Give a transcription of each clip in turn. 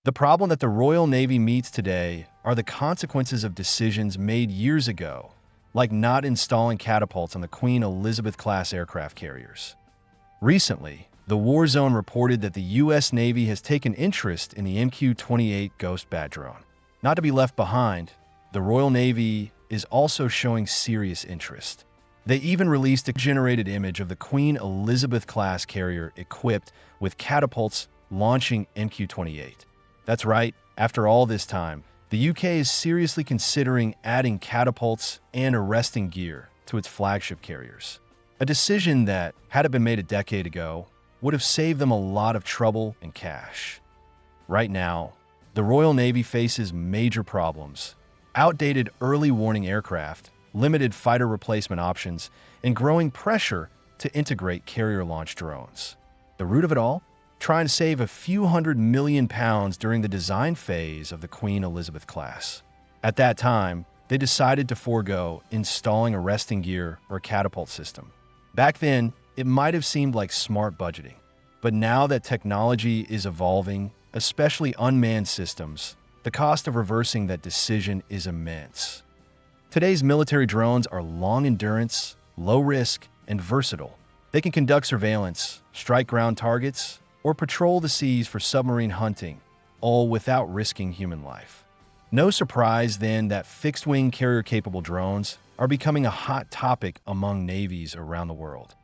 The problem that the Royal Navy meets today are the consequences of decisions made years ago, like not installing catapults on the Queen Elizabeth-class aircraft carriers. Recently, the War Zone reported that the U.S. Navy has taken interest in the MQ-28 Ghost Bat drone. Not to be left behind, the Royal Navy is also showing serious interest. They even released a generated image of the Queen Elizabeth-class carrier equipped with catapults launching MQ-28. That's right, after all this time, the UK is seriously considering adding catapults and arresting gear to its flagship carriers. A decision that, had it been made a decade ago, would have saved them a lot of trouble and cash. Right now, the Royal Navy faces major problems: outdated early warning aircraft, limited fighter replacement options, and growing pressure to integrate carrier-launched drones. The root of it all? Trying to save a few £100 million during the design phase of the Queen Elizabeth class. At that time, they decided to forego installing arresting gear or catapult system. Back then, it might have seemed like smart budgeting. But now that technology is evolving, especially unmanned systems, the cost of reversing that decision is immense. Today's military drones are long endurance, low risk, and versatile. They can conduct surveillance, strike ground targets, or patrol the seas for submarine hunting, all without risking human life. No surprise, then, that fixed-wing carrier-capable drones are becoming a hot topic among navies around the world.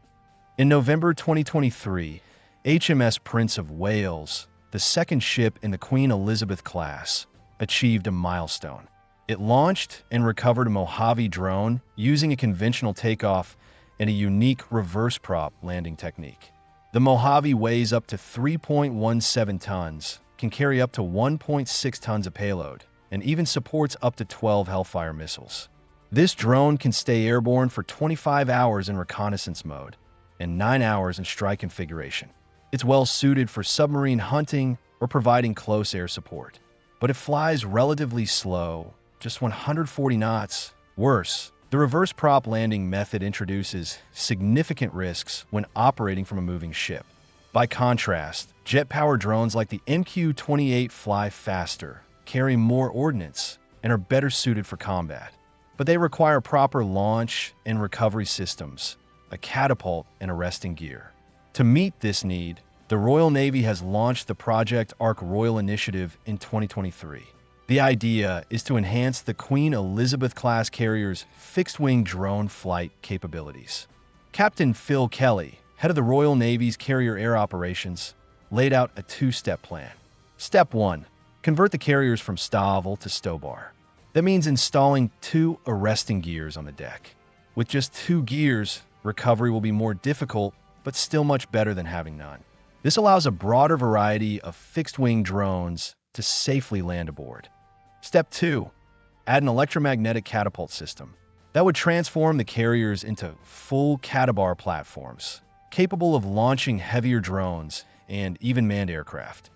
In November 2023, HMS Prince of Wales, the second ship in the Queen Elizabeth class, achieved a milestone. It launched and recovered a Mojave drone using a conventional takeoff and a unique reverse prop landing technique. The Mojave weighs up to 3.17 tons, can carry up to 1.6 tons of payload, and even supports up to 12 Hellfire missiles. This drone can stay airborne for 25 hours in reconnaissance mode and 9 hours in strike configuration. It's well suited for submarine hunting or providing close air support. But it flies relatively slow, just 140 knots. Worse, the reverse prop landing method introduces significant risks when operating from a moving ship. By contrast, jet-powered drones like the MQ-28 fly faster, carry more ordnance, and are better suited for combat. But they require proper launch and recovery systems, a catapult, and arresting gear. To meet this need, the Royal Navy has launched the Project Ark Royal Initiative in 2023. The idea is to enhance the Queen Elizabeth-class carrier's fixed-wing drone flight capabilities. Captain Phil Kelly, head of the Royal Navy's Carrier Air Operations, laid out a two-step plan. Step 1. Convert the carriers from STOVL to STOBAR. That means installing 2 arresting gears on the deck. With just 2 gears, recovery will be more difficult, but still much better than having none. This allows a broader variety of fixed-wing drones to safely land aboard. Step 2. Add an electromagnetic catapult system. That would transform the carriers into full catabar platforms, capable of launching heavier drones and even manned aircraft.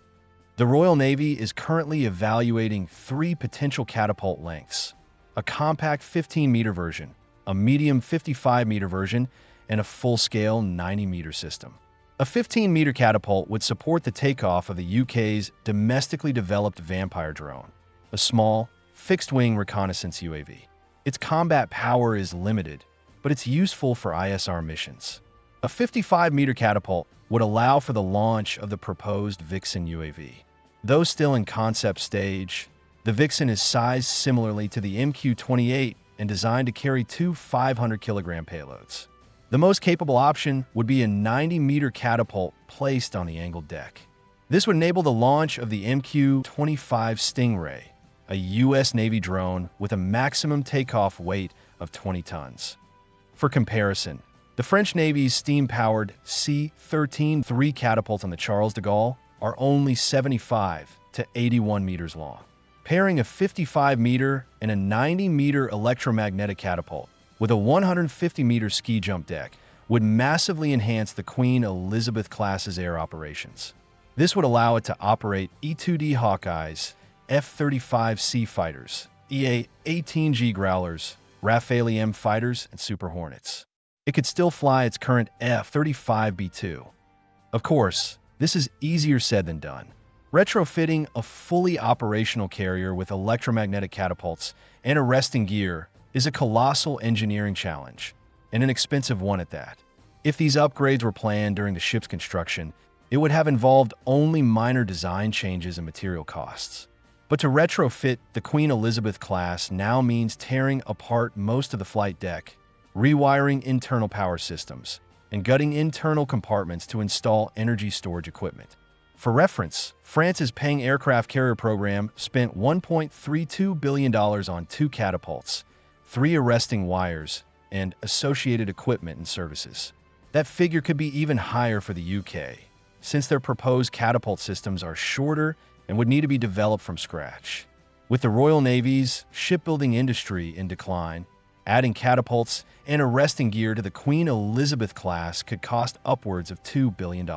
The Royal Navy is currently evaluating 3 potential catapult lengths: a compact 15-meter version, a medium 55-meter version, and a full-scale 90-meter system. A 15-meter catapult would support the takeoff of the UK's domestically developed Vampire drone, a small, fixed-wing reconnaissance UAV. Its combat power is limited, but it's useful for ISR missions. A 55-meter catapult would allow for the launch of the proposed Vixen UAV. Though still in concept stage, the Vixen is sized similarly to the MQ-28 and designed to carry 2 500-kilogram payloads. The most capable option would be a 90-meter catapult placed on the angled deck. This would enable the launch of the MQ-25 Stingray, a U.S. Navy drone with a maximum takeoff weight of 20 tons. For comparison, the French Navy's steam-powered C-13 3 catapults on the Charles de Gaulle are only 75 to 81 meters long. Pairing a 55-meter and a 90-meter electromagnetic catapult with a 150-meter ski jump deck would massively enhance the Queen Elizabeth-class's air operations. This would allow it to operate E-2D Hawkeyes, F-35C fighters, EA-18G Growlers, Rafale M fighters, and Super Hornets. It could still fly its current F-35B2. Of course, this is easier said than done. Retrofitting a fully operational carrier with electromagnetic catapults and arresting gear is a colossal engineering challenge, and an expensive one at that. If these upgrades were planned during the ship's construction, it would have involved only minor design changes and material costs. But to retrofit the Queen Elizabeth class now means tearing apart most of the flight deck, rewiring internal power systems, and gutting internal compartments to install energy storage equipment. For reference, France's paying aircraft carrier program spent $1.32 billion on 2 catapults, 3 arresting wires, and associated equipment and services. That figure could be even higher for the UK, since their proposed catapult systems are shorter and would need to be developed from scratch. With the Royal Navy's shipbuilding industry in decline, adding catapults and arresting gear to the Queen Elizabeth class could cost upwards of $2 billion.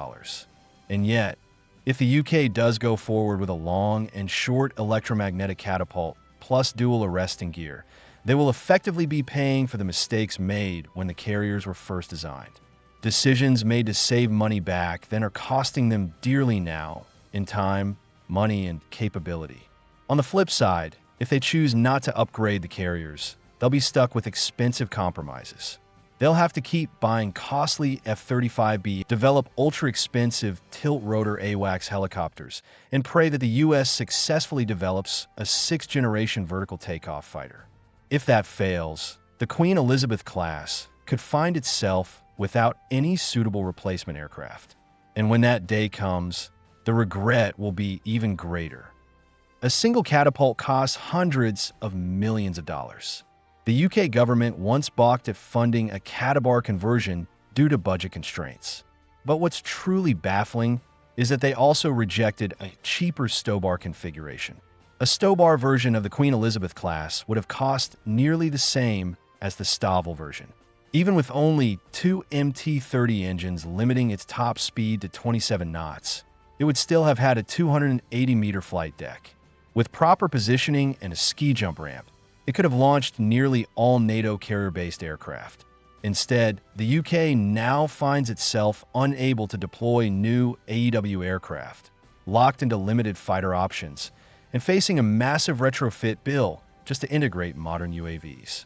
And yet, if the UK does go forward with a long and short electromagnetic catapult plus dual arresting gear, they will effectively be paying for the mistakes made when the carriers were first designed. Decisions made to save money back then are costing them dearly now in time, money, and capability. On the flip side, if they choose not to upgrade the carriers, they'll be stuck with expensive compromises. They'll have to keep buying costly F-35B, develop ultra-expensive tilt-rotor AWACS helicopters, and pray that the U.S. successfully develops a 6th-generation vertical takeoff fighter. If that fails, the Queen Elizabeth class could find itself without any suitable replacement aircraft. And when that day comes, the regret will be even greater. A single catapult costs hundreds of millions of dollars. The UK government once balked at funding a Catabar conversion due to budget constraints. But what's truly baffling is that they also rejected a cheaper Stobar configuration. A Stobar version of the Queen Elizabeth class would have cost nearly the same as the Stavel version. Even with only 2 MT-30 engines limiting its top speed to 27 knots, it would still have had a 280-meter flight deck. With proper positioning and a ski jump ramp, it could have launched nearly all NATO carrier-based aircraft. Instead, the UK now finds itself unable to deploy new AEW aircraft, locked into limited fighter options, and facing a massive retrofit bill just to integrate modern UAVs.